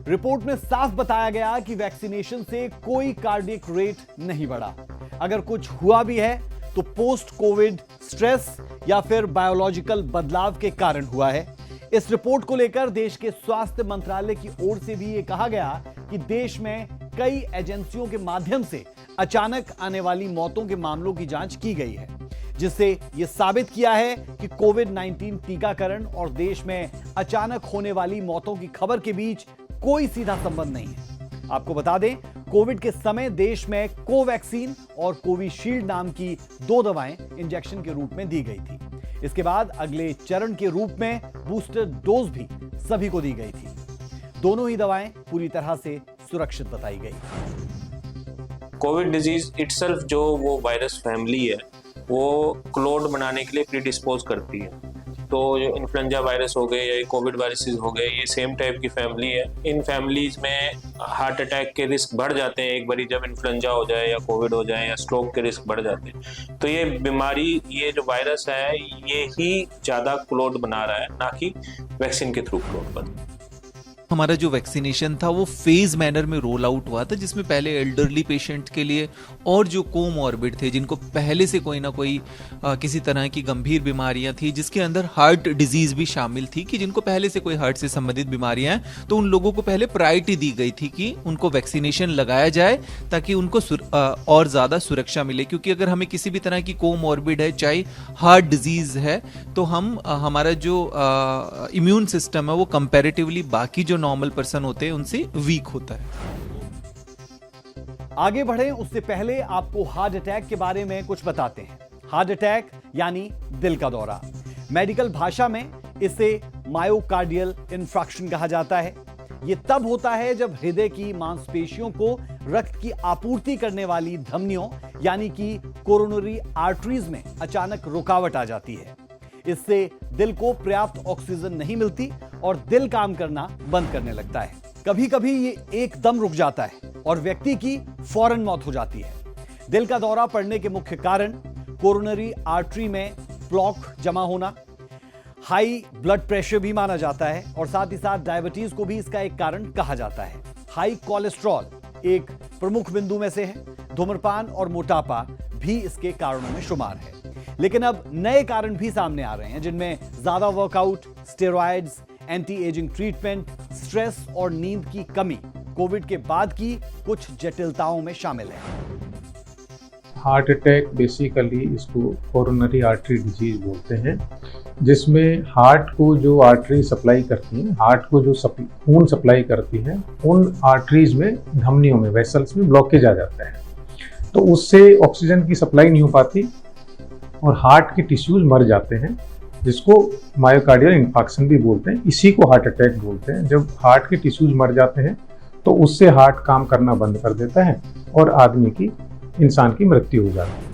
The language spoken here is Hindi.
रिपोर्ट में साफ बताया गया कि वैक्सीनेशन से कोई कार्डियक रेट नहीं बढ़ा। अगर कुछ हुआ भी है तो पोस्ट कोविड स्ट्रेस या फिर बायोलॉजिकल बदलाव के कारण हुआ है। इस रिपोर्ट को लेकर देश के स्वास्थ्य मंत्रालय की ओर से भी यह कहा गया कि देश में कई एजेंसियों के माध्यम से अचानक आने वाली मौतों के मामलों की जांच की गई है, जिससे यह साबित किया है कि कोविड-19 टीकाकरण और देश में अचानक होने वाली मौतों की खबर के बीच कोई सीधा संबंध नहीं है। आपको बता दें, कोविड के समय देश में कोवैक्सीन और कोविशील्ड नाम की 2 दवाएं इंजेक्शन के रूप में दी गई थी। इसके बाद अगले चरण के रूप में बूस्टर डोज भी सभी को दी गई थी। दोनों ही दवाएं पूरी तरह से सुरक्षित बताई गई। कोविड डिजीज इटसेल्फ जो वो वायरस फैमिली है वो क्लोड बनाने के लिए प्रीडिस्पोज करती है। तो जो इन्फ्लुएंजा वायरस हो गए या कोविड वायरसेस हो गए, ये सेम टाइप की फैमिली है। इन फैमिलीज में हार्ट अटैक के रिस्क बढ़ जाते हैं एक बारी जब इन्फ्लुएंजा हो जाए या कोविड हो जाए, या स्ट्रोक के रिस्क बढ़ जाते हैं। तो ये बीमारी, ये जो वायरस है, ये ही ज़्यादा क्लोड बना रहा है, ना कि वैक्सीन के थ्रू क्लोड बना। हमारा जो वैक्सीनेशन था वो फेज मैनर में रोल आउट हुआ था, जिसमें पहले एल्डरली पेशेंट के लिए और जो कोमॉर्बिड थे, जिनको पहले से कोई ना कोई किसी तरह की गंभीर बीमारियां थी, जिसके अंदर हार्ट डिजीज भी शामिल थी, कि जिनको पहले से कोई हार्ट से संबंधित बीमारियां हैं, तो उन लोगों को पहले प्रायोरिटी दी गई थी कि उनको वैक्सीनेशन लगाया जाए ताकि उनको और ज़्यादा सुरक्षा मिले। क्योंकि अगर हमें किसी भी तरह की कोमॉर्बिड है, चाहे हार्ट डिजीज है, तो हम हमारा जो इम्यून सिस्टम है वो कंपैरेटिवली बाकी जो नॉर्मल पर्सन होते हैं उनसे वीक होता है। आगे बढ़े उससे पहले आपको हार्ट अटैक के बारे में कुछ बताते हैं। हार्ट अटैक यानी दिल का दौरा। मेडिकल भाषा में इसे मायोकार्डियल इंफ्रैक्शन कहा जाता है। यह तब होता है जब हृदय की मांसपेशियों को रक्त की आपूर्ति करने वाली धमनियों यानी कि कोरोनरी आर्टरीज में अचानक रुकावट आ जाती है। इससे दिल को पर्याप्त ऑक्सीजन नहीं मिलती और दिल काम करना बंद करने लगता है। कभी कभी ये एकदम रुक जाता है और व्यक्ति की फौरन मौत हो जाती है। दिल का दौरा पड़ने के मुख्य कारण कोरोनरी आर्टरी में प्लॉक जमा होना, हाई ब्लड प्रेशर भी माना जाता है और साथ ही साथ डायबिटीज को भी इसका एक कारण कहा जाता है। हाई कोलेस्ट्रॉल एक प्रमुख बिंदु में से है। धूम्रपान और मोटापा भी इसके कारणों में शुमार है। लेकिन अब नए कारण भी सामने आ रहे हैं, जिनमें ज्यादा workout, steroids, anti ageing treatment, stress और नींद की कमी कोविड के बाद की कुछ जटिलताओं में शामिल है। हार्ट अटैक बेसिकली इसको कोरोनरी आर्टरी डिजीज बोलते हैं, जिसमें हार्ट को जो आर्टरी सप्लाई करती हैं, हार्ट को जो खून सप्लाई करती हैं, उन आर्टरीज में, धमनियों में, वेसल्स में ब्लॉकेज आ जाता है। तो उससे ऑक्सीजन की सप्लाई नहीं हो पाती और हार्ट के टिश्यूज मर जाते हैं, जिसको मायोकार्डियल इंफार्क्शन भी बोलते हैं। इसी को हार्ट अटैक बोलते हैं। जब हार्ट के टिश्यूज मर जाते हैं तो उससे हार्ट काम करना बंद कर देता है और इंसान की मृत्यु हो जाती है।